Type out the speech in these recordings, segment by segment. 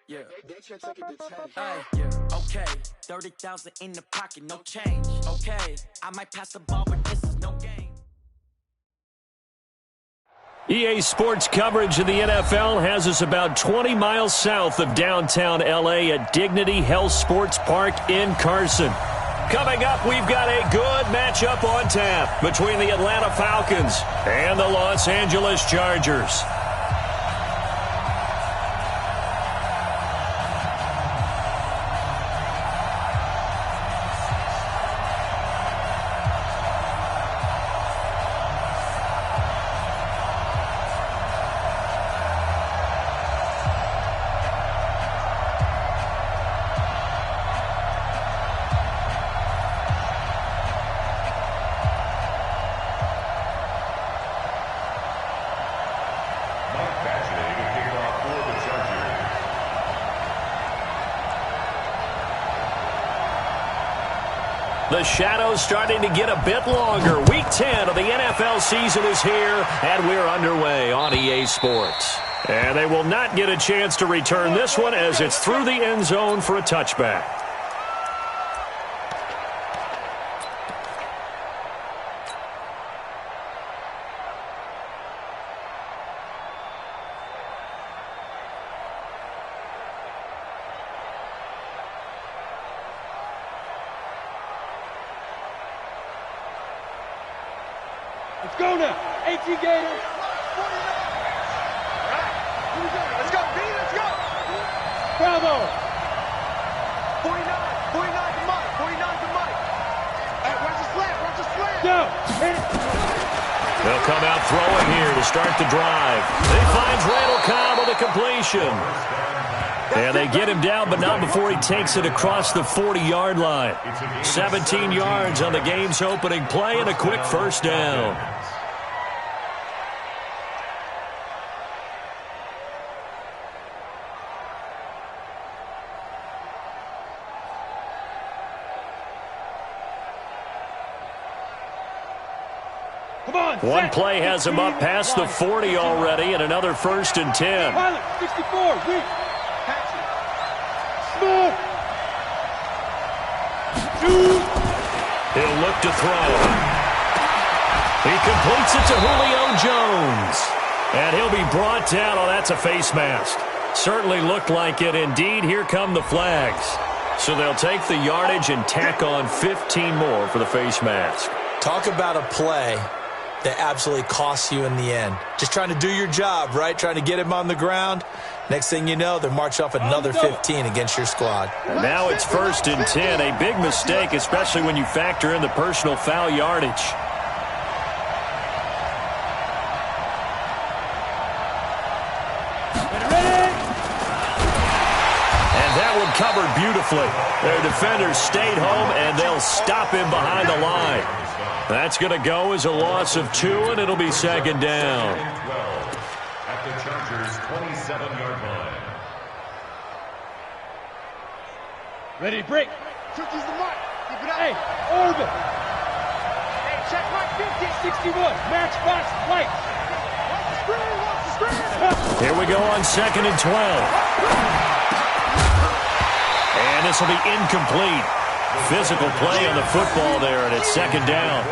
Yeah. Yeah. Okay. 30,000 in the pocket, no change. Okay. I might pass the ball, but this is no game. EA Sports coverage of the NFL has us about 20 miles south of downtown L.A. at Dignity Health Sports Park in Carson. Coming up, we've got a good matchup on tap between the Atlanta Falcons and the Los Angeles Chargers. The shadow's starting to get a bit longer. Week 10 of the NFL season is here, and we're underway on EA Sports. And they will not get a chance to return this one as it's through the end zone for a touchback. Let's go now. AT Gators. All right. Here we go. Let's go. B, let's go. Bravo. 49 to Mike. 49 to Mike. Hey, where's the slant? Where's the slant? Go. They'll come out throwing here to start the drive. He finds Randall Cobb with a completion. And they get him down, but not before he takes it across the 40-yard line. 17 yards on the game's opening play and a quick first down. One play has him up past the 40 already, and another 1st and 10. Pilot, 64, weak. Smooth. He'll look to throw. He completes it to Julio Jones. And he'll be brought down. Oh, that's a face mask. Certainly looked like it. Indeed, here come the flags. So they'll take the yardage and tack on 15 more for the face mask. Talk about a play that absolutely costs you in the end. Just trying to do your job, right? Trying to get him on the ground. Next thing you know, they march off another 15 against your squad. And now it's 1st and 10. A big mistake, especially when you factor in the personal foul yardage. And that one covered beautifully. Their defenders stayed home, and they'll stop him behind the line. That's going to go as a loss of 2, and it'll be 2nd down. At the Chargers' 27-yard line. Ready to break. Use the mark. Keep it up. Hey, orbit. Hey, check mark 50. 61. Match box light. Watch the screen. Watch the screen. Here we go on 2nd and 12. And this will be incomplete. Physical play on the football there, and it's 2nd down.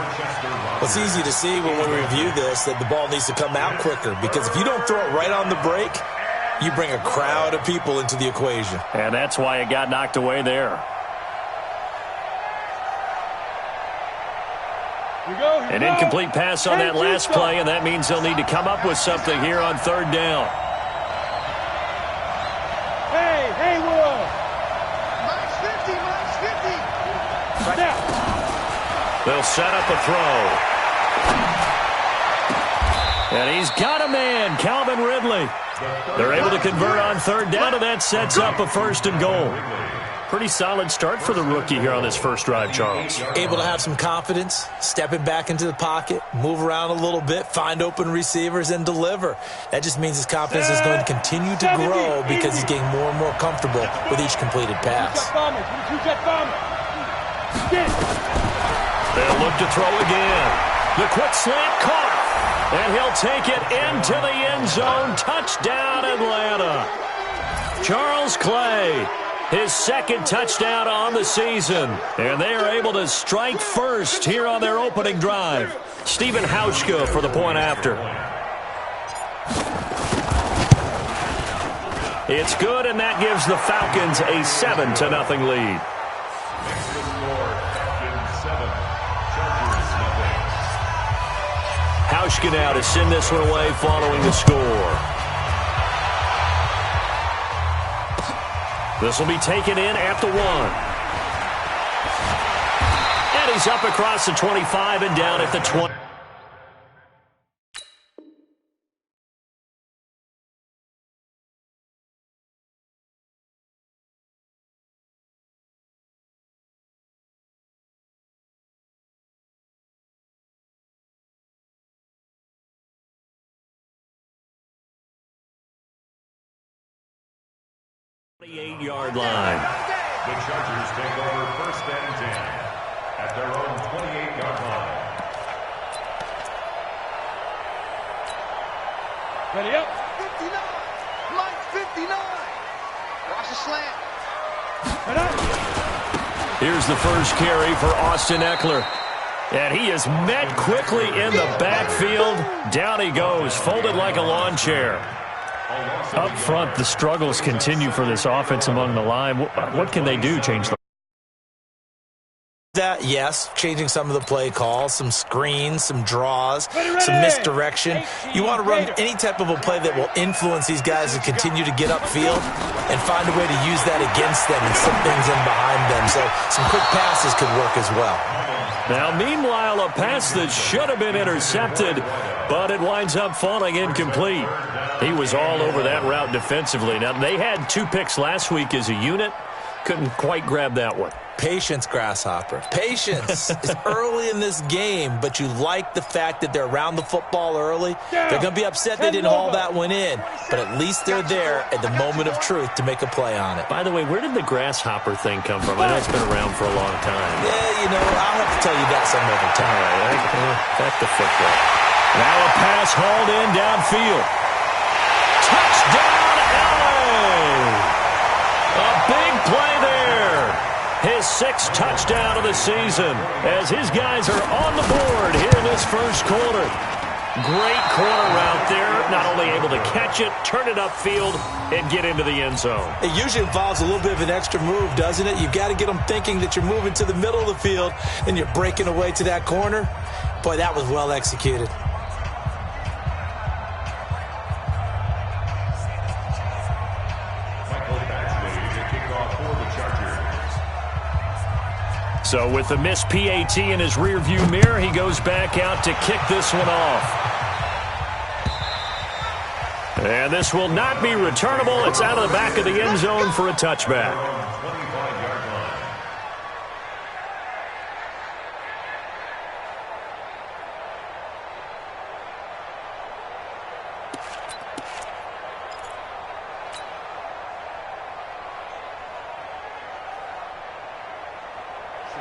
Well, it's easy to see when we review this that the ball needs to come out quicker, because if you don't throw it right on the break, you bring a crowd of people into the equation. And that's why it got knocked away there. An incomplete pass on that last play, and that means they'll need to come up with something here on 3rd down. Hey, Will. Minus 50. Right now. They'll set up a throw. And he's got a man, Calvin Ridley. They're able to convert on 3rd down, and that sets up a 1st and goal. Pretty solid start for the rookie here on this first drive, Charles. Able to have some confidence, stepping back into the pocket, move around a little bit, find open receivers, and deliver. That just means his confidence is going to continue to grow because he's getting more and more comfortable with each completed pass. They'll look to throw again. The quick slant caught. And he'll take it into the end zone. Touchdown, Atlanta. Charles Clay, his second touchdown on the season. And they are able to strike first here on their opening drive. Stephen Hauschka for the point after. It's good, and that gives the Falcons a 7-0 lead. Next to the score, Falcons 7, Chargers nothing. Hauschka now to send this one away following the score. This will be taken in at the 1. And he's up across the 25 and down at the 20. Yard line. The Chargers take over first and 10 at their own 28-yard line. Ready up. 59. Mike 59. Watch the slant. Head up. Here's the first carry for Austin Eckler. And he is met quickly in the backfield. Down he goes, folded like a lawn chair. Up front, the struggles continue for this offense among the line. What can they do? Change the that, yes, changing some of the play calls, some screens, some draws, some misdirection. You want to run any type of a play that will influence these guys to continue to get upfield and find a way to use that against them and slip things in behind them. So some quick passes could work as well. Now, meanwhile, a pass that should have been intercepted, but it winds up falling incomplete. He was all over that route defensively. Now, they had 2 picks last week as a unit. Couldn't quite grab that one. Patience, Grasshopper. Patience. It's early in this game, but you like the fact that they're around the football early. They're going to be upset they didn't haul that one in, but at least they're there at the moment of truth to make a play on it. By the way, where did the grasshopper thing come from? I know it's been around for a long time. Yeah, you know, I'll have to tell you that some other time. All right, back to football. Now a pass hauled in downfield. Touchdown, LA! A big play there. His 6th touchdown of the season as his guys are on the board here in this first quarter. Great corner route there. Not only able to catch it, turn it upfield, and get into the end zone. It usually involves a little bit of an extra move, doesn't it? You've got to get them thinking that you're moving to the middle of the field and you're breaking away to that corner. Boy, that was well executed. So with the missed PAT in his rearview mirror, he goes back out to kick this one off. And this will not be returnable. It's out of the back of the end zone for a touchback.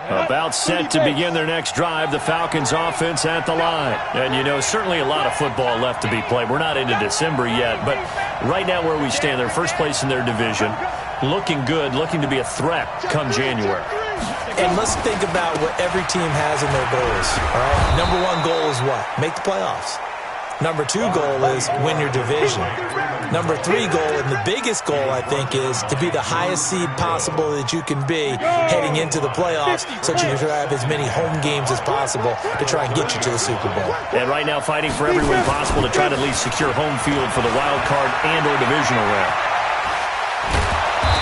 About set to begin their next drive, the Falcons offense at the line. And, you know, certainly a lot of football left to be played. We're not into December yet, but right now where we stand, they're first place in their division, looking good, looking to be a threat come January. And let's think about what every team has in their goals, all right? Number 1 goal is what? Make the playoffs. Number 2 goal is win your division. Number 3 goal, and the biggest goal, I think, is to be the highest seed possible that you can be heading into the playoffs so that you can have as many home games as possible to try and get you to the Super Bowl. And right now fighting for every win possible to try to at least secure home field for the wild card and or divisional round.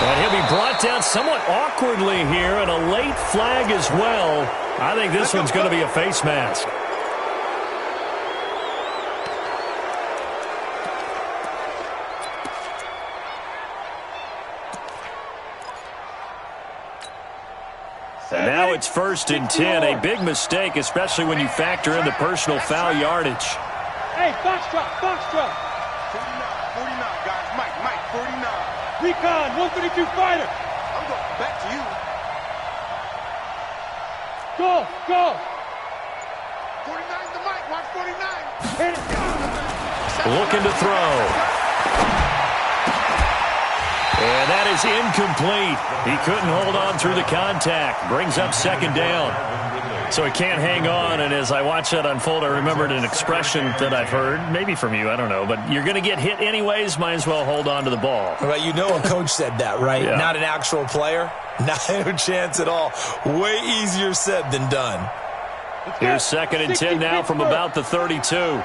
And he'll be brought down somewhat awkwardly here, and a late flag as well. I think this one's going to be a face mask. And now it's 1st and 10. A big mistake, especially when you factor in the personal foul yardage. Hey, foxtrot, foxtrot. 49, guys. Mike, 49. Recon, 132 fighter. I'm going back to you. Go. 49's the Mike. Watch 49. Hit it. Looking to throw. And that is incomplete. He couldn't hold on through the contact. Brings up second down. So he can't hang on, and as I watch that unfold, I remembered an expression that I've heard, maybe from you, I don't know, but you're going to get hit anyways, might as well hold on to the ball. Well, you know a coach said that, right? Yeah. Not an actual player. Not a chance at all. Way easier said than done. Here's 2nd and 10 now from about the 32. 2nd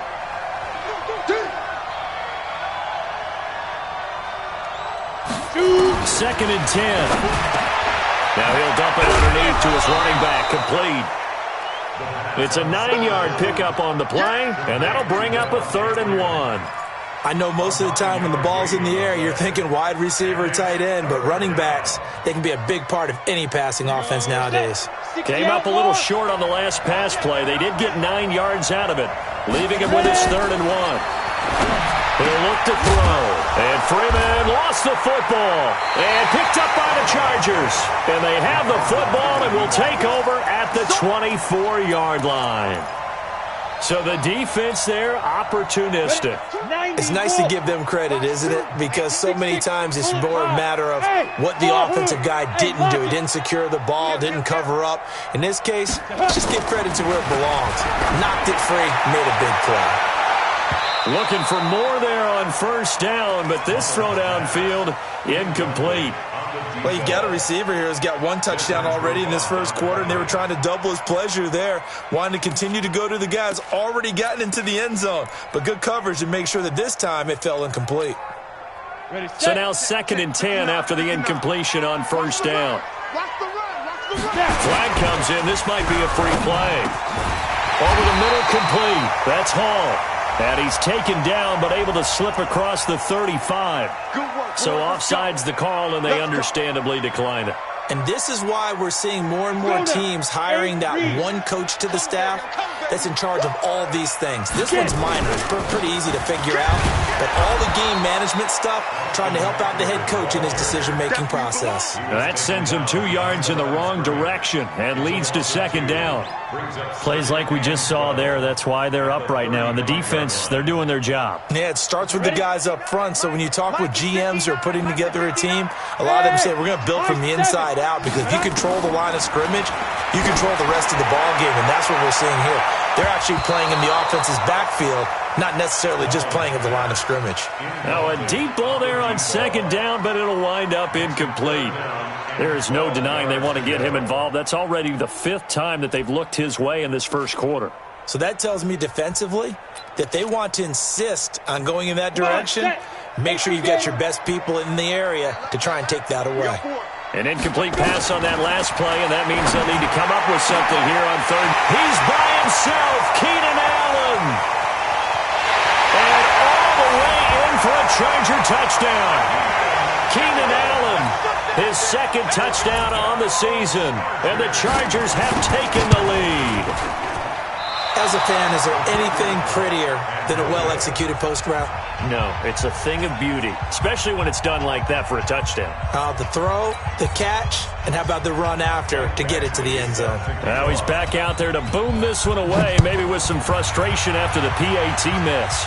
and 10. Now he'll dump it underneath to his running back, complete. It's a 9-yard pickup on the play, and that'll bring up a 3rd and 1. I know most of the time when the ball's in the air, you're thinking wide receiver, tight end, but running backs, they can be a big part of any passing offense nowadays. Came up a little short on the last pass play. They did get 9 yards out of it, leaving him with his 3rd and 1. He'll look to throw, and Freeman lost the football and picked up by the Chargers. And they have the football and will take over at the 24-yard line. So the defense there, opportunistic. It's nice to give them credit, isn't it? Because so many times it's more a matter of what the offensive guy didn't do. He didn't secure the ball, didn't cover up. In this case, just give credit to where it belongs. Knocked it free, made a big play. Looking for more there on 1st down, but this throw downfield, incomplete. Well, you got a receiver here who's got 1 touchdown already in this 1st quarter, and they were trying to double his pleasure there, wanting to continue to go to the guys already gotten into the end zone. But good coverage to make sure that this time it fell incomplete. So now 2nd and 10 after the incompletion on 1st down. Flag comes in. This might be a free play. Over the middle, complete. That's Hall. And he's taken down, but able to slip across the 35. So offside's the call, and they understandably decline it. And this is why we're seeing more and more teams hiring that one coach to the staff that's in charge of all these things. This one's minor. It's pretty easy to figure out. But all the game management stuff, trying to help out the head coach in his decision-making process. That sends him 2 yards in the wrong direction and leads to 2nd down. Plays like we just saw there. That's why they're up right now. And the defense, they're doing their job. Yeah, it starts with the guys up front. So when you talk with GMs who are putting together a team, a lot of them say, we're going to build from the inside out, because if you control the line of scrimmage, you control the rest of the ball game, and that's what we're seeing here. They're actually playing in the offense's backfield, not necessarily just playing at the line of scrimmage. Now a deep ball there on 2nd down, but it'll wind up incomplete. There is no denying they want to get him involved. That's already the 5th time that they've looked his way in this 1st quarter. So that tells me defensively that they want to insist on going in that direction. Make sure you get your best people in the area to try and take that away. An incomplete pass on that last play, and that means they'll need to come up with something here on 3rd. He's by himself, Keenan Allen. And all the way in for a Charger touchdown. Keenan Allen, his 2nd touchdown on the season, and the Chargers have taken the lead. As a fan, is there anything prettier than a well-executed post route? No, it's a thing of beauty, especially when it's done like that for a touchdown. The throw, the catch, and how about the run after to get it to the end zone? Now he's back out there to boom this one away, maybe with some frustration after the PAT miss.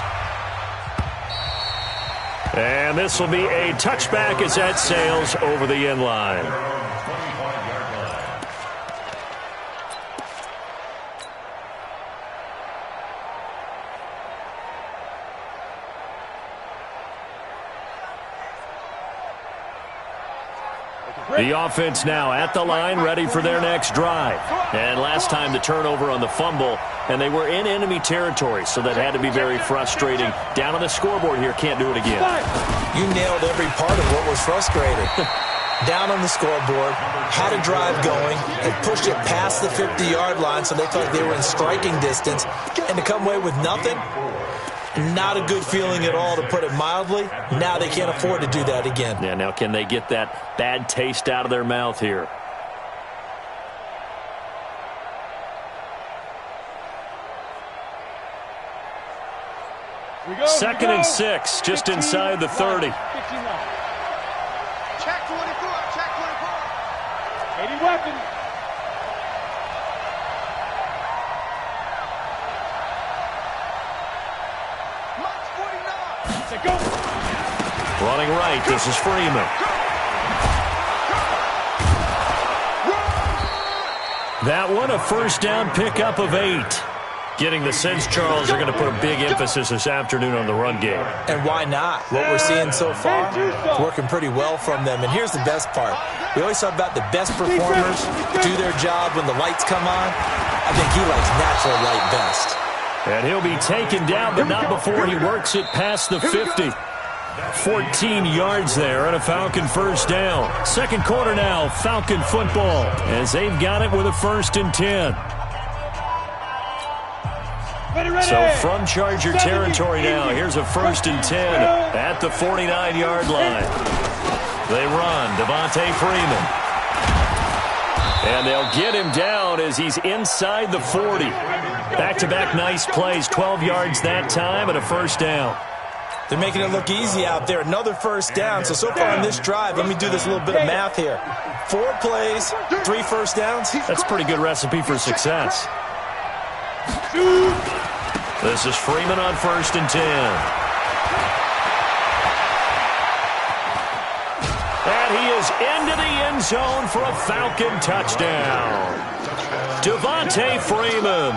And this will be a touchback as that sails over the end line. The offense now at the line, ready for their next drive. And last time the turnover on the fumble, and they were in enemy territory, so that had to be very frustrating. Down on the scoreboard here, can't do it again. You nailed every part of what was frustrating. Down on the scoreboard, had a drive going, and pushed it past the 50-yard line so they felt they were in striking distance, and to come away with nothing, not a good feeling at all, to put it mildly. Now they can't afford to do that again. Yeah, now can they get that bad taste out of their mouth here? Second and 6, just inside the 30. Check 24, check 24. 80 weapons. Running right, this is Freeman. That one, a first down pickup of 8. Getting the sense, Charles, are going to put a big emphasis this afternoon on the run game. And why not? What we're seeing so far, it's working pretty well from them. And here's the best part. We always talk about the best performers do their job when the lights come on. I think he likes natural light best. And he'll be taken down, but not before he works it past the 50. 14 yards there and a Falcon first down. Second quarter now, Falcon football, as they've got it with a 1st and 10. So from Charger territory now, here's a 1st and 10 at the 49-yard line. They run, Devontae Freeman. And they'll get him down as he's inside the 40. Back-to-back nice plays, 12 yards that time and a first down. They're making it look easy out there. Another first down. So far on this drive, let me do this little bit of math here. 4 plays, 3 first downs. That's a pretty good recipe for success. This is Freeman on 1st and 10. And he is into the end zone for a Falcon touchdown. Devontae Freeman,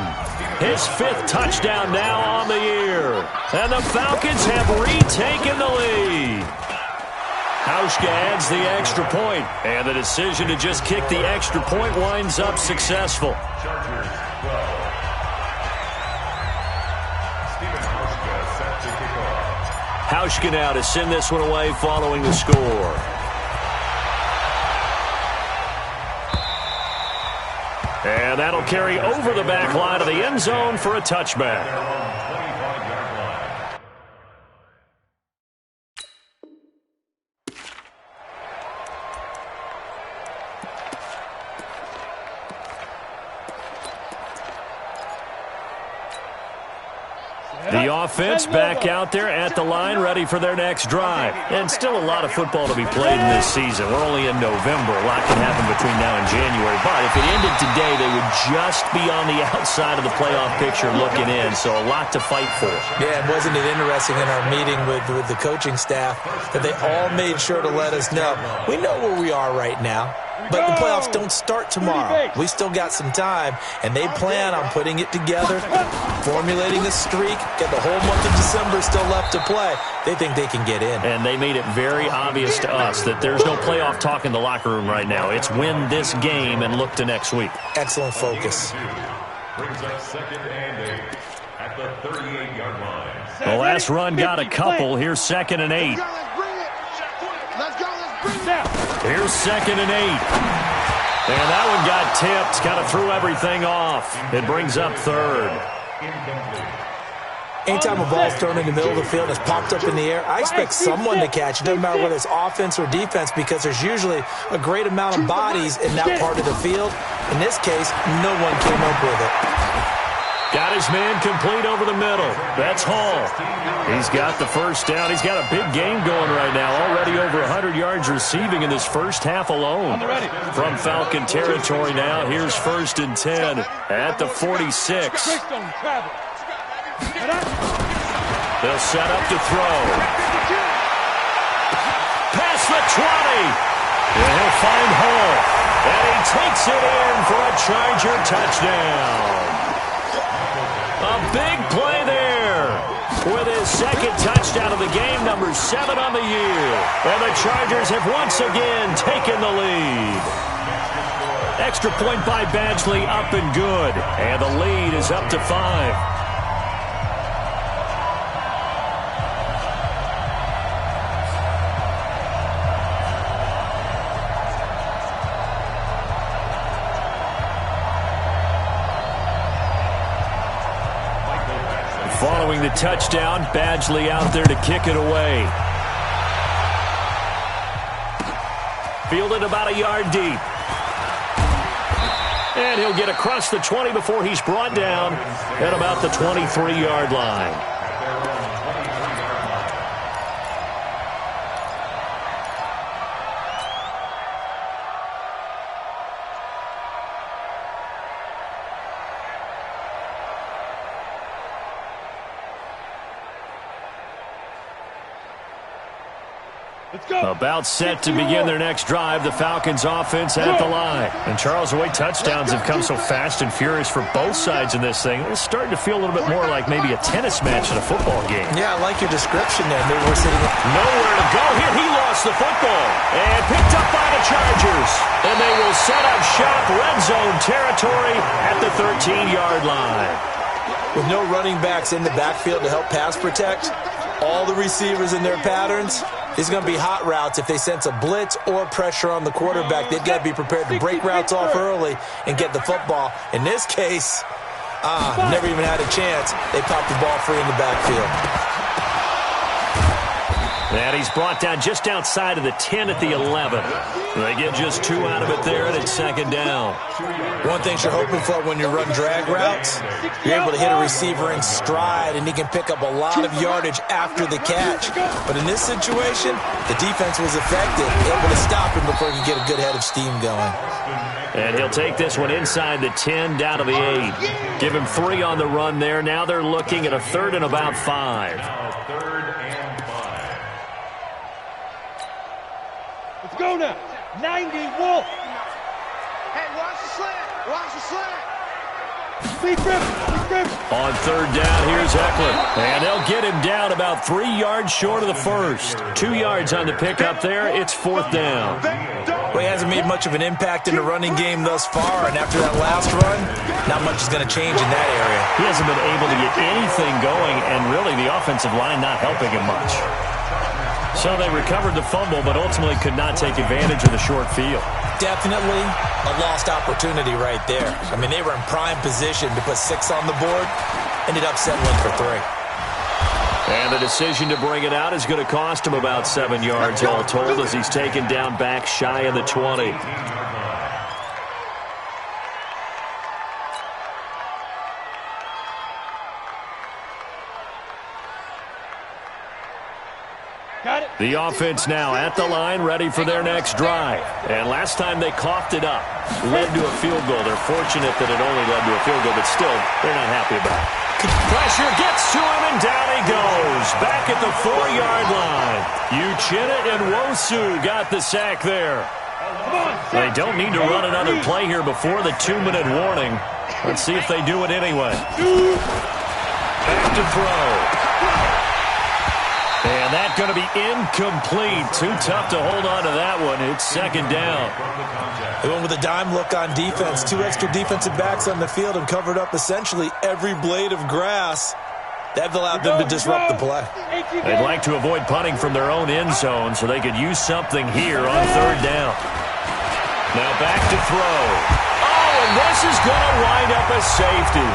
his 5th touchdown now on the year. And the Falcons have retaken the lead. Hauschka adds the extra point, and the decision to just kick the extra point winds up successful. Hauschka now to send this one away following the score. And that'll carry over the back line of the end zone for a touchback. The offense back out there at the line, ready for their next drive. And still a lot of football to be played in this season. We're only in November. A lot can happen between now and January. But if it ended today, they would just be on the outside of the playoff picture looking in. So a lot to fight for. Yeah, and wasn't it interesting in our meeting with the coaching staff that they all made sure to let us know, we know where we are right now. But the playoffs don't start tomorrow. We still got some time, and they plan on putting it together, formulating a streak, get the whole month of December still left to play. They think they can get in. And they made it very obvious to us that there's no playoff talk in the locker room right now. It's win this game and look to next week. Excellent focus. Brings up 2nd and 8 at the 38-yard line. The last run got a couple. Here's 2nd and 8. Let's go, let's bring it down. Here's 2nd and 8. And that one got tipped. Kind of threw everything off. It brings up 3rd. Anytime a ball's thrown in the middle of the field and it's popped up in the air, I expect someone to catch it. Doesn't matter whether it's offense or defense, because there's usually a great amount of bodies in that part of the field. In this case, no one came up with it. Got his man complete over the middle. That's Hall. He's got the first down. He's got a big game going right now. Already over 100 yards receiving in this first half alone. From Falcon territory now, here's 1st and 10 at the 46. They'll set up to throw. Past the 20. And he'll find Hall. And he takes it in for a Charger touchdown. A big play there with his 2nd touchdown of the game, number 7 on the year. And the Chargers have once again taken the lead. Extra point by Badgley, up and good. And the lead is up to 5. Following the touchdown, Badgley out there to kick it away. Fielded about a yard deep. And he'll get across the 20 before he's brought down at about the 23-yard line. Let's go. About set to begin their next drive, the Falcons offense at the line. And Charles, the way touchdowns have come so fast and furious for both sides in this thing, it's starting to feel a little bit more like maybe a tennis match in a football game. Yeah, I like your description there. Maybe we're sitting nowhere to go here. He lost the football and picked up by the Chargers. And they will set up shop, red zone territory at the 13-yard line. With no running backs in the backfield to help pass protect, all the receivers in their patterns, these are going to be hot routes. If they sense a blitz or pressure on the quarterback, they've got to be prepared to break routes off early and get the football. In this case, never even had a chance. They popped the ball free in the backfield. And he's brought down just outside of the 10 at the 11. They get just 2 out of it there, and it's second down. One thing you're hoping for when you run drag routes, you're able to hit a receiver in stride, and he can pick up a lot of yardage after the catch. But in this situation, the defense was effective, able to stop him before he could get a good head of steam going. And he'll take this one inside the 10, down to the 8. Give him 3 on the run there. Now they're looking at a 3rd and about 5. Let's go now. 90, Wolf. Hey, watch the slant. Watch the slant. Speed grip. On 3rd down, here's Eckler. And they'll get him down about 3 yards short of the first. 2 yards on the pickup there. It's 4th down. Well, he hasn't made much of an impact in the running game thus far, and after that last run, not much is going to change in that area. He hasn't been able to get anything going, and really the offensive line not helping him much. So they recovered the fumble, but ultimately could not take advantage of the short field. Definitely a lost opportunity right there. I mean, they were in prime position to put 6 on the board, ended up settling for 3. And the decision to bring it out is going to cost him about 7 yards all told as he's taken down back shy of the 20. Got it. The offense now at the line, ready for their next drive. And last time they coughed it up, led to a field goal. They're fortunate that it only led to a field goal, but still, they're not happy about it. Pressure gets to him, and down he goes. Back at the 4-yard line. Uchenna and Wosu got the sack there. They don't need to run another play here before the 2-minute warning. Let's see if they do it anyway. Back to throw. And that's going to be incomplete. Too tough to hold on to that one. It's second down. They went with a dime look on defense. 2 extra defensive backs on the field and covered up essentially every blade of grass. That allowed them to disrupt the play. They'd like to avoid punting from their own end zone so they could use something here on 3rd down. Now back to throw. Oh, and this is going to wind up a safety.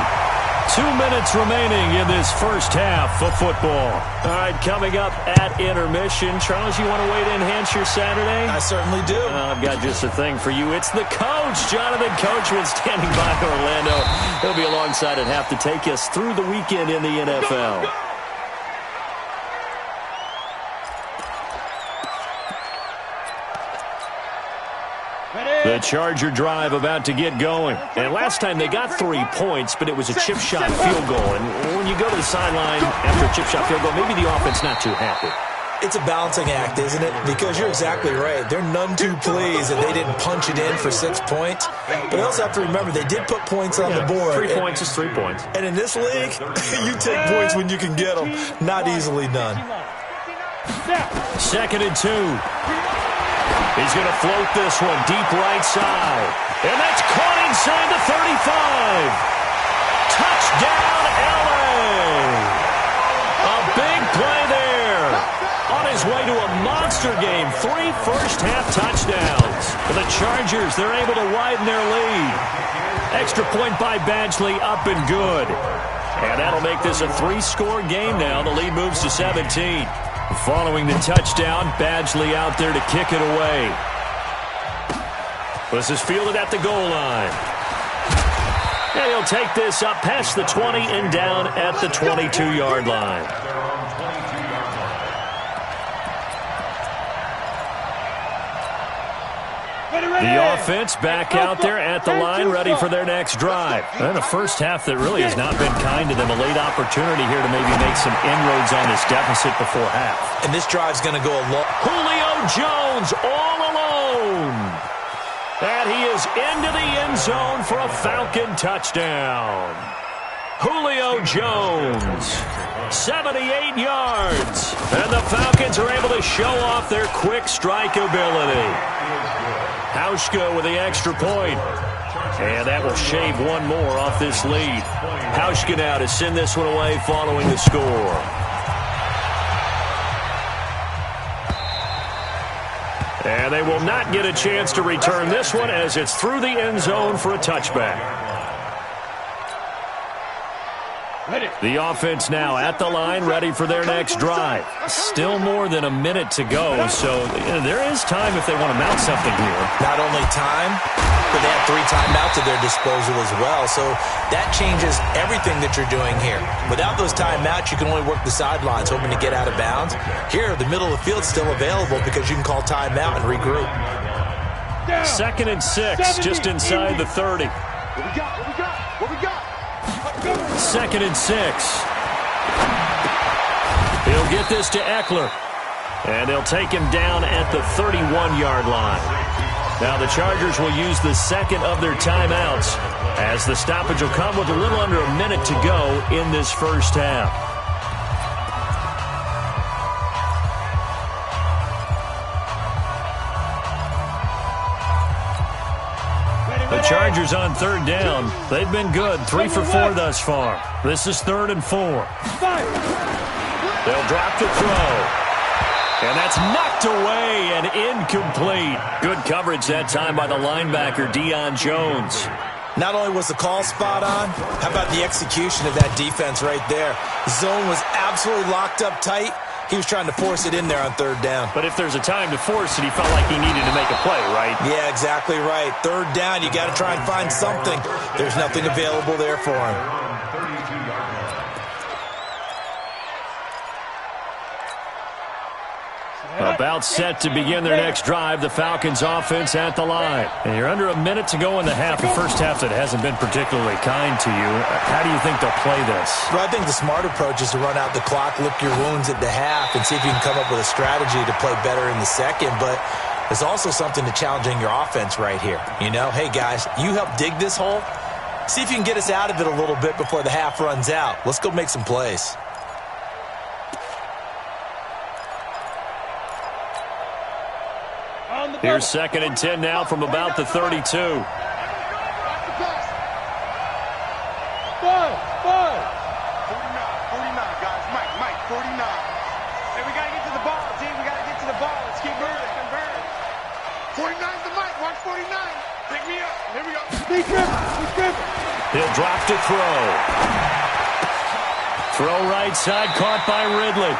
2 minutes remaining in this first half of football. All right, coming up at intermission. Charles, you want to wait to enhance your Saturday? I certainly do. I've got just a thing for you. It's the coach, Jonathan Coachman, standing by Orlando. He'll be alongside at half to take us through the weekend in the NFL. The Charger drive about to get going. And last time they got 3 points, but it was a chip shot field goal. And when you go to the sideline after a chip shot field goal, maybe the offense not too happy. It's a balancing act, isn't it? Because you're exactly right. They're none too pleased that they didn't punch it in for 6 points. But they also have to remember they did put points on the board. 3 points is 3 points. And in this league, you take points when you can get them. Not easily done. 2nd and 2. He's going to float this one deep right side. And that's caught inside the 35. Touchdown, L.A. A big play there. On his way to a monster game. 3 first-half touchdowns. For the Chargers, they're able to widen their lead. Extra point by Badgley, up and good. And that'll make this a 3-score game now. The lead moves to 17. Following the touchdown, Badgley out there to kick it away. This is fielded at the goal line. And he'll take this up past the 20 and down at the 22-yard line. Ready, The offense back out there at the line, ready for their next drive. And a first half that really has not been kind to them. A late opportunity here to maybe make some inroads on this deficit before half. And this drive's going to go a long. Julio Jones all alone. And he is into the end zone for a Falcon touchdown. Julio Jones, 78 yards. And the Falcons are able to show off their quick strike ability. Hauschka with the extra point. And that will shave one more off this lead. Hauschka now to send this one away following the score. And they will not get a chance to return this one as it's through the end zone for a touchback. The offense now at the line, ready for their next drive. Still more than a minute to go, so there is time if they want to mount something here. Not only time, but they have 3 timeouts at their disposal as well, so that changes everything that you're doing here. Without those timeouts, you can only work the sidelines, hoping to get out of bounds. Here, the middle of the field's still available because you can call timeout and regroup. 2nd and 6, just inside the 30. What we got? What we got? What we got? 2nd and 6. He'll get this to Eckler. And they'll take him down at the 31-yard line. Now the Chargers will use the second of their timeouts as the stoppage will come with a little under a minute to go in this first half. The Chargers on 3rd down. They've been good, 3 for 4 thus far. This is 3rd and 4. They'll drop the throw. And that's knocked away and incomplete. Good coverage that time by the linebacker, Deion Jones. Not only was the call spot on, how about the execution of that defense right there? The zone was absolutely locked up tight. He was trying to force it in there on 3rd down. But if there's a time to force it, he felt like he needed to make a play, right? Yeah, exactly right. 3rd down, you got to try and find something. There's nothing available there for him. About set to begin their next drive, the Falcons offense at the line. And you're under a minute to go in the half, a first half that hasn't been particularly kind to you. How do you think they'll play this? Well, I think the smart approach is to run out the clock, lick your wounds at the half, and see if you can come up with a strategy to play better in the second. But there's also something to challenging your offense right here. You know, hey, guys, you help dig this hole. See if you can get us out of it a little bit before the half runs out. Let's go make some plays. Here's 2nd and 10 now from about the 32. 5, 5. Hey, we got to get to the ball, team. We got to get to the ball. Let's keep moving. 49's the mic. Watch 49. Pick me up. Here we go. Big grip. He'll drop to throw. Throw right side, caught by Ridley.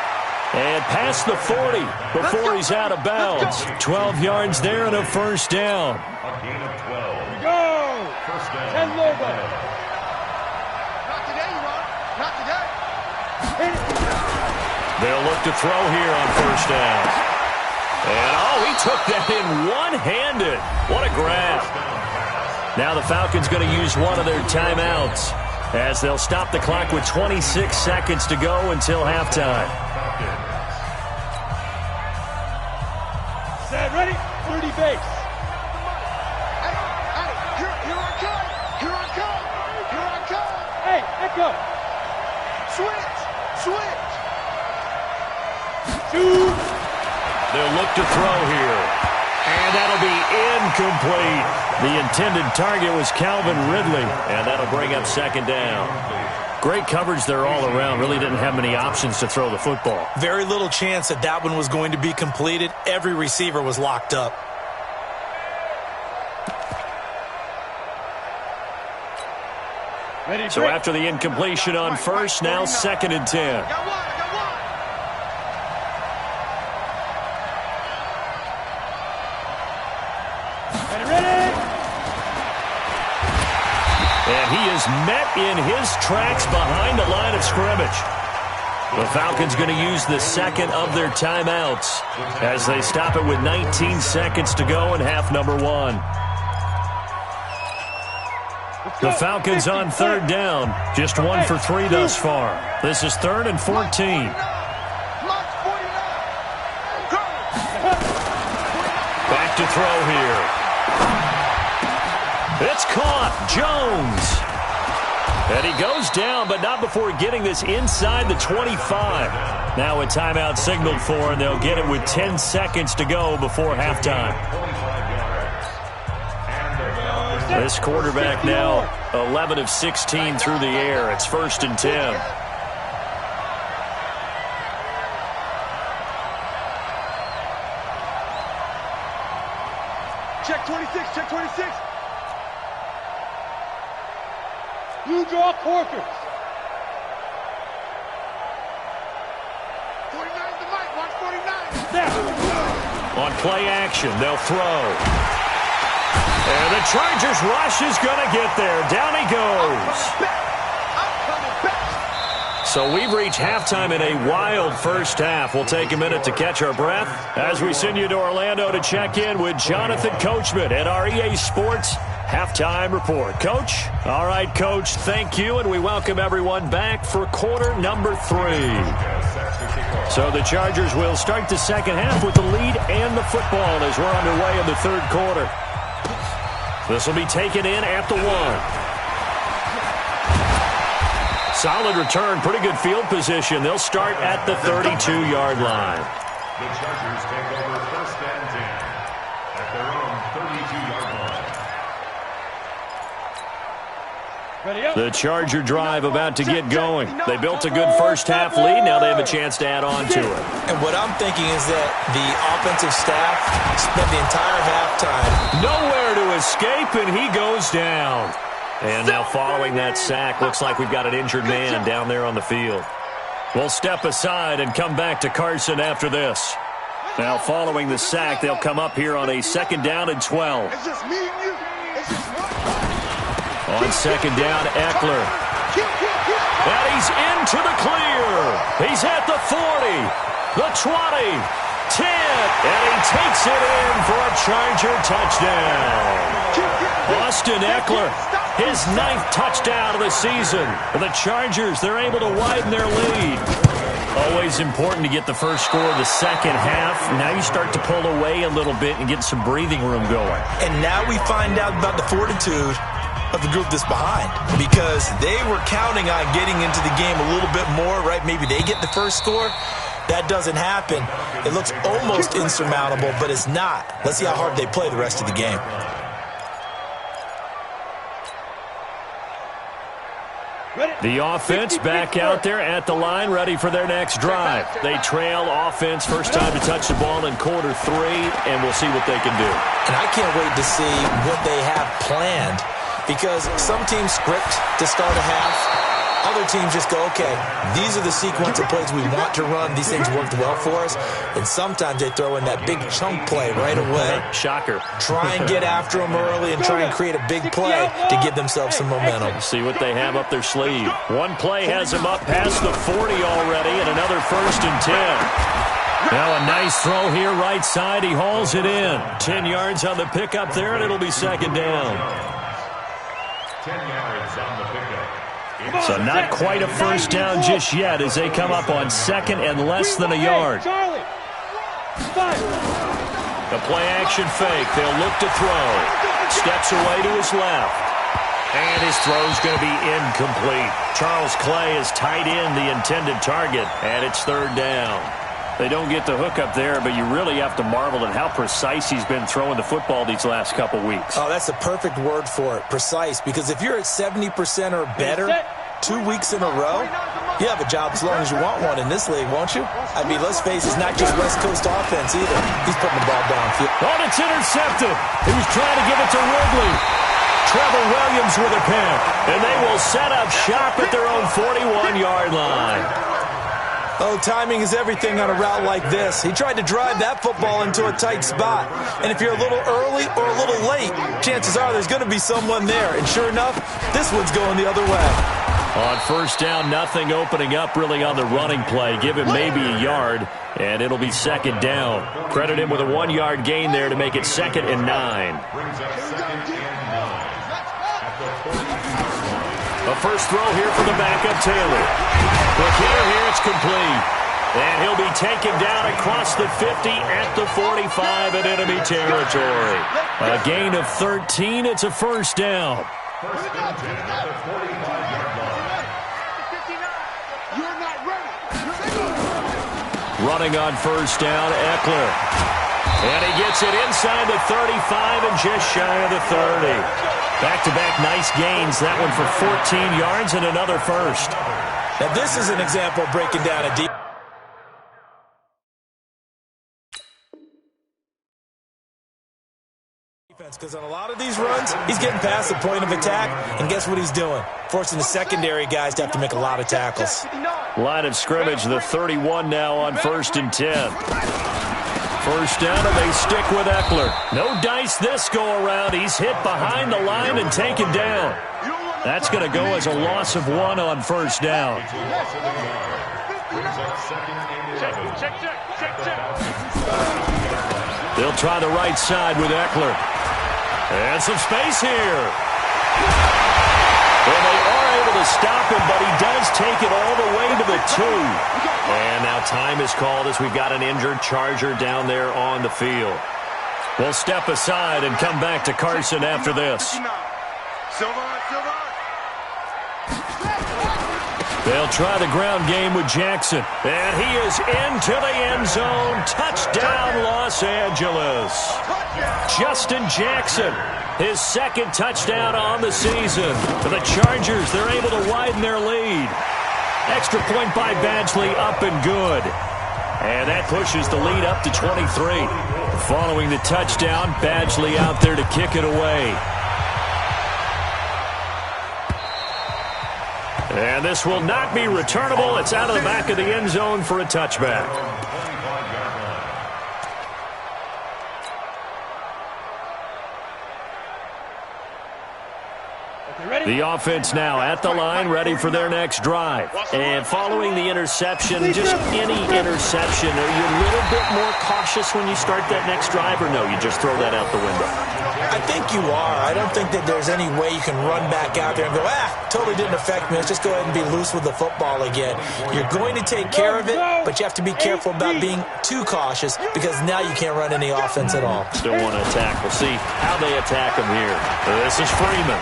And past the 40 before he's out of bounds. 12 yards there and a first down. A gain of 12. Go! First down. 10 logo. Not today, Ron. Not today. They'll look to throw here on first down. And, he took that in one-handed. What a grab. Now the Falcons going to use one of their timeouts as they'll stop the clock with 26 seconds to go until halftime. Set, ready? 30 base. Here I come. Hey, Echo. Switch. They'll look to throw here. And that'll be incomplete. The intended target was Calvin Ridley. And that'll bring up 2nd down. Great coverage there all around. Really didn't have many options to throw the football. Very little chance that one was going to be completed. Every receiver was locked up. So after the incompletion on first, now 2nd and 10. And he is met in his tracks behind the line of scrimmage. The Falcons going to use the second of their timeouts as they stop it with 19 seconds to go in half number one. The Falcons on third down, just 1 for 3 thus far. This is 3rd and 14. Back to throw here. It's caught. Jones. And he goes down, but not before getting this inside the 25. Now a timeout signaled for, and they'll get it with 10 seconds to go before halftime. This quarterback now 11 of 16 through the air. It's 1st and 10. Check 26, check 26. You draw quarters. 49's the mic, watch 49. There. On play action, they'll throw. And the Chargers rush is going to get there. Down he goes. So we've reached halftime in a wild first half. We'll take a minute to catch our breath as we send you to Orlando to check in with Jonathan Coachman at our EA Sports Halftime Report. Coach? All right, Coach, thank you, and we welcome everyone back for quarter number 3. So the Chargers will start the second half with the lead and the football as we're underway in the third quarter. This will be taken in at the 1. Solid return, pretty good field position. They'll start at the 32-yard line. The Chargers take over 1st and 10 at their own 32-yard line. The Charger drive about to get going. They built a good first half lead. Now they have a chance to add on to it. And what I'm thinking is that the offensive staff spent the entire halftime nowhere to escape, and he goes down. And now following that sack, looks like we've got an injured man down there on the field. We'll step aside and come back to Carson after this. Now following the sack, they'll come up here on a 2nd down and 12. It's just me and you. It's just one. On 2nd down, Eckler. And he's into the clear. He's at the 40, the 20, 10, and he takes it in for a Charger touchdown. Austin Eckler, his 9th touchdown of the season. The Chargers, they're able to widen their lead. Always important to get the first score of the second half. Now you start to pull away a little bit and get some breathing room going. And now we find out about the fortitude of the group that's behind, because they were counting on getting into the game a little bit more, right? Maybe they get the first score. That doesn't happen. It looks almost insurmountable, but it's not. Let's see how hard they play the rest of the game. The offense back out there at the line, ready for their next drive. They trail offense, first time to touch the ball in quarter 3, and we'll see what they can do. And I can't wait to see what they have planned, because some teams script to start a half. Other teams just go, okay, these are the sequence of plays we want to run. These things worked well for us. And sometimes they throw in that big chunk play right away. Shocker. Try and get after them early and try and create a big play to give themselves some momentum. See what they have up their sleeve. One play has them up past the 40 already, and another 1st and 10. Now a nice throw here right side. He hauls it in. 10 yards on the pickup there, and it'll be 2nd down. 10 yards on the pickup. So not quite a first down just yet as they come up on 2nd and less than a yard. The play action fake. They'll look to throw. Steps away to his left. And his throw's going to be incomplete. Charles Clay has tied in the intended target, and it's 3rd down. They don't get the hook up there, but you really have to marvel at how precise he's been throwing the football these last couple weeks. Oh, that's the perfect word for it, precise. Because if you're at 70% or better 2 weeks in a row, you have a job as long as you want one in this league, won't you? I mean, let's face it, it's not just West Coast offense either. He's putting the ball downfield. Oh, it's intercepted. He was trying to give it to Ridley. Trevor Williams with a pick. And they will set up shop at their own 41-yard line. Oh, timing is everything on a route like this. He tried to drive that football into a tight spot. And if you're a little early or a little late, chances are there's going to be someone there. And sure enough, this one's going the other way. On first down, nothing opening up really on the running play. Give him maybe a yard, and it'll be second down. Credit him with a 1-yard gain there to make it 2nd and 9. A first throw here for the backup, Taylor. Quick hitter here, it's complete. And he'll be taken down across the 50 at the 45 in enemy territory. A gain of 13, it's a first down. First and 10 at the 45-yard line. You're not ready. Running on first down, Eckler. And he gets it inside the 35 and just shy of the 30. Back-to-back nice gains. That one for 14 yards and another first. Now this is an example of breaking down a deep defense, because on a lot of these runs, he's getting past the point of attack, and guess what he's doing? Forcing the secondary guys to have to make a lot of tackles. Line of scrimmage, the 31 now on 1st and 10. First down, and they stick with Eckler. No dice this go-around. He's hit behind the line and taken down. That's going to go as a loss of 1 on first down. They'll try the right side with Eckler. And some space here. Well, they are able to stop him, but he does take it all the way to the 2. And now time is called as we've got an injured Charger down there on the field. We'll step aside and come back to Carson after this. They'll try the ground game with Jackson. And he is into the end zone. Touchdown, Los Angeles. Justin Jackson, his 2nd touchdown on the season. For the Chargers, they're able to widen their lead. Extra point by Badgley, up and good. And that pushes the lead up to 23. Following the touchdown, Badgley out there to kick it away. And this will not be returnable. It's out of the back of the end zone for a touchback. The offense now at the line, ready for their next drive. And following the interception, just any interception, are you a little bit more cautious when you start that next drive, or no, you just throw that out the window? I think you are. I don't think that there's any way you can run back out there and go, totally didn't affect me. Let's just go ahead and be loose with the football again. You're going to take care of it, but you have to be careful about being too cautious, because now you can't run any offense at all. Still want to attack. We'll see how they attack him here. This is Freeman.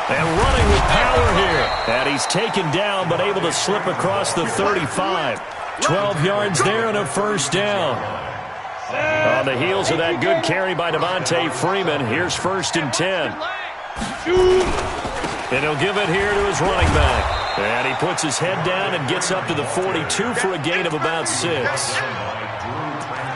And running with power here. And he's taken down, but able to slip across the 35. 12 yards there and a first down. On the heels of that good carry by Devontae Freeman, here's 1st and 10. And he'll give it here to his running back. And he puts his head down and gets up to the 42 for a gain of about 6.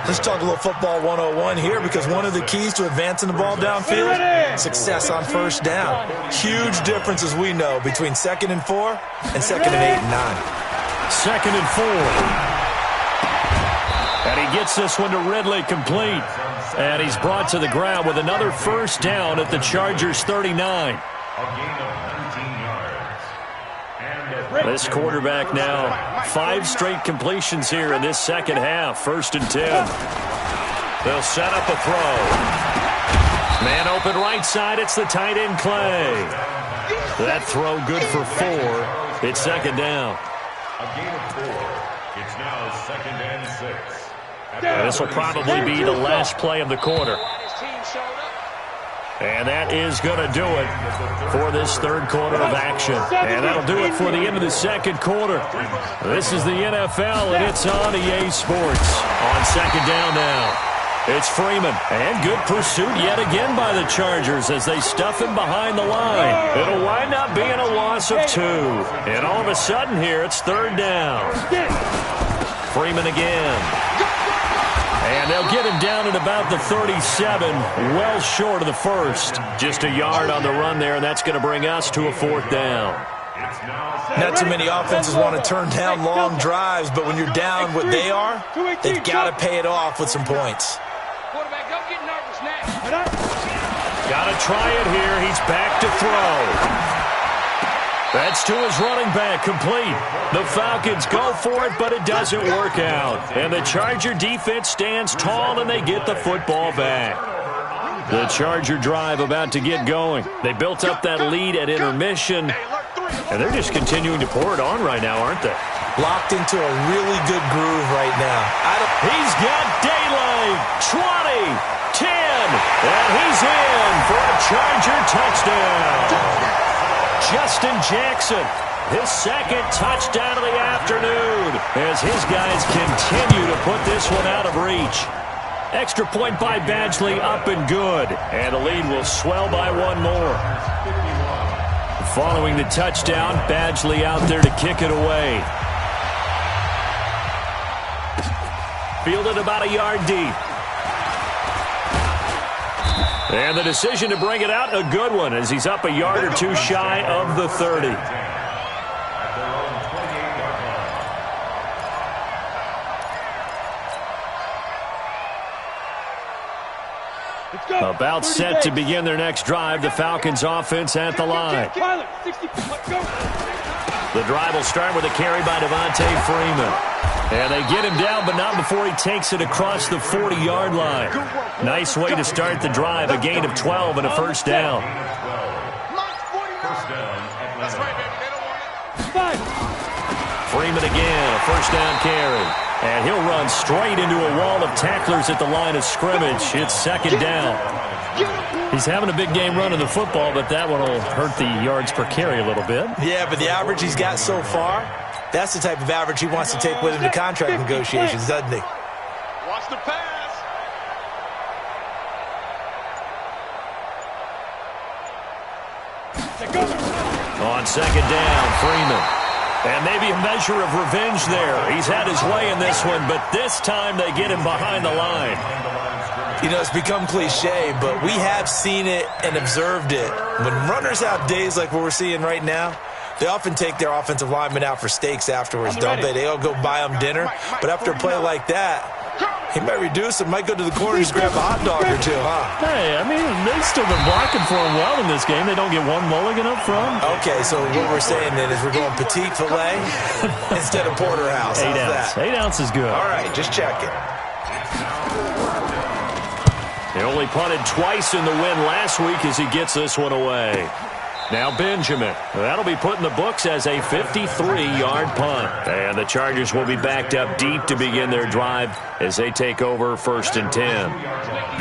Let's talk a little football 101 here, because one of the keys to advancing the ball downfield, success on first down. Huge difference, as we know, between 2nd and 4 and 2nd and 8 and 9. 2nd and 4. And he gets this one to Ridley complete. And he's brought to the ground with another first down at the Chargers 39. This quarterback now, 5 straight completions here in this second half. 1st and 10. They'll set up a throw. Man open right side. It's the tight end Clay. That throw good for 4. It's 2nd down. A gain of 4. It's now 2nd and 6. This will probably be the last play of the quarter. And that is going to do it for this 3rd quarter of action. And that'll do it for the end of the 2nd quarter. This is the NFL, and it's on EA Sports. On 2nd down now, it's Freeman. And good pursuit yet again by the Chargers as they stuff him behind the line. It'll wind up being a loss of 2. And all of a sudden here, it's 3rd down. Freeman again. And they'll get him down at about the 37, well short of the 1st. Just a yard on the run there, and that's going to bring us to a 4th down. Not too many offenses want to turn down long drives, but when you're down what they are, they've got to pay it off with some points. Quarterback, don't get nervous now. Got to try it here. He's back to throw. That's to his running back, complete. The Falcons go for it, but it doesn't work out. And the Charger defense stands tall, and they get the football back. The Charger drive about to get going. They built up that lead at intermission, and they're just continuing to pour it on right now, aren't they? Locked into a really good groove right now. He's got daylight. 20, 10, and he's in for a Charger touchdown. Justin Jackson, his second touchdown of the afternoon, as his guys continue to put this one out of reach. Extra point by Badgley, up and good, and the lead will swell by one more. Following the touchdown, Badgley out there to kick it away. Fielded about a yard deep. And the decision to bring it out, a good one, as he's up a yard or two shy of the 30. About set to begin their next drive, the Falcons offense at the line. The drive will start with a carry by Devontae Freeman. And they get him down, but not before he takes it across the 40-yard line. Nice way to start the drive, a gain of 12 and a first down. Freeman again, a first down carry. And he'll run straight into a wall of tacklers at the line of scrimmage. It's second down. He's having a big game running the football, but that one will hurt the yards per carry a little bit. Yeah, but the average he's got so far, that's the type of average he wants to take with him to contract negotiations, doesn't he? Watch the pass. On second down, Freeman. And maybe a measure of revenge there. He's had his way in this one, but this time they get him behind the line. You know, it's become cliche, but we have seen it and observed it. When runners have days like what we're seeing right now, they often take their offensive linemen out for steaks afterwards, don't they? They all go buy them dinner. But after a play like that, he might reduce and might go to the corner and just grab a hot dog or two, huh? Hey, I mean, they've still been blocking for him well in this game. They don't get one mulligan up front. Okay, so what we're saying then is we're going petite filet instead of porterhouse. 8 ounce. 8 ounce is good. All right, just check it. He only punted twice in the win last week as he gets this one away. Now Benjamin. That'll be put in the books as a 53-yard punt. And the Chargers will be backed up deep to begin their drive as they take over 1st and 10.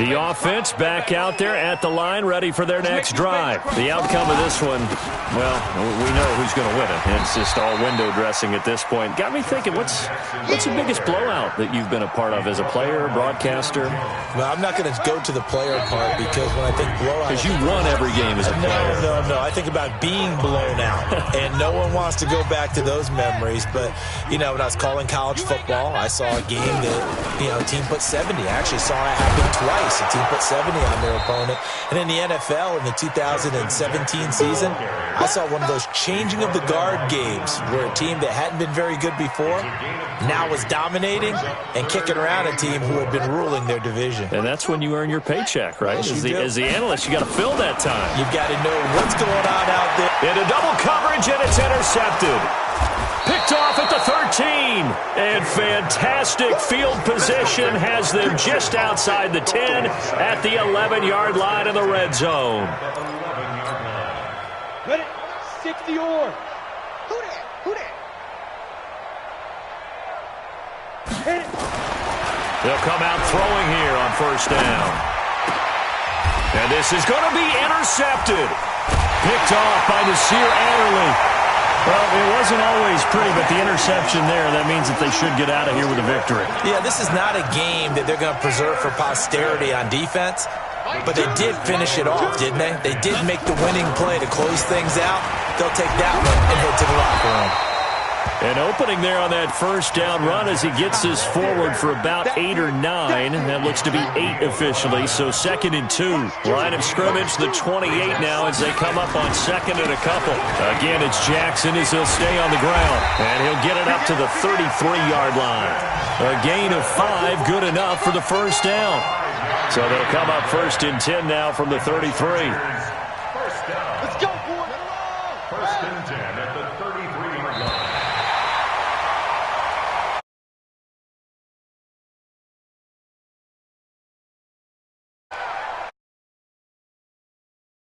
The offense back out there at the line, ready for their next drive. The outcome of this one, well, we know who's going to win it. It's just all window dressing at this point. Got me thinking, what's the biggest blowout that you've been a part of as a player, broadcaster? Well, I'm not going to go to the player part because when I think blowout... Because you won every game as a player. No. I think about being blown out, and no one wants to go back to those memories. But, you know, when I was calling college football, I saw a game that, you know, a team put 70. I actually saw it happen twice. A team put 70 on their opponent. And in the NFL, in the 2017 season, I saw one of those changing of the guard games where a team that hadn't been very good before now was dominating and kicking around a team who had been ruling their division. And that's when you earn your paycheck, right? Yes, as the analyst, you got to fill that time. You've got to know what's going on out there. Into double coverage, and it's intercepted. Picked off at the 13. And fantastic field position has them just outside the 10 at the 11-yard line in the red zone. Ready? 60 or. Who that? Hit it. They'll come out throwing here on first down. And this is going to be intercepted. Picked off by Nasir Adderley. Well, it wasn't always pretty, but the interception there, that means that they should get out of here with a victory. Yeah, this is not a game that they're going to preserve for posterity on defense, but they did finish it off, didn't they? They did make the winning play to close things out. They'll take that one and head to the locker room. An opening there on that first down run as he gets this forward for about 8 or 9. That looks to be 8 officially, so 2nd and 2. Line of scrimmage, the 28 now as they come up on 2nd and a couple. Again, it's Jackson as he'll stay on the ground, and he'll get it up to the 33-yard line. A gain of 5, good enough for the first down. So they'll come up 1st and 10 now from the 33. Let's go, boy. First and 10 at the 33-yard line.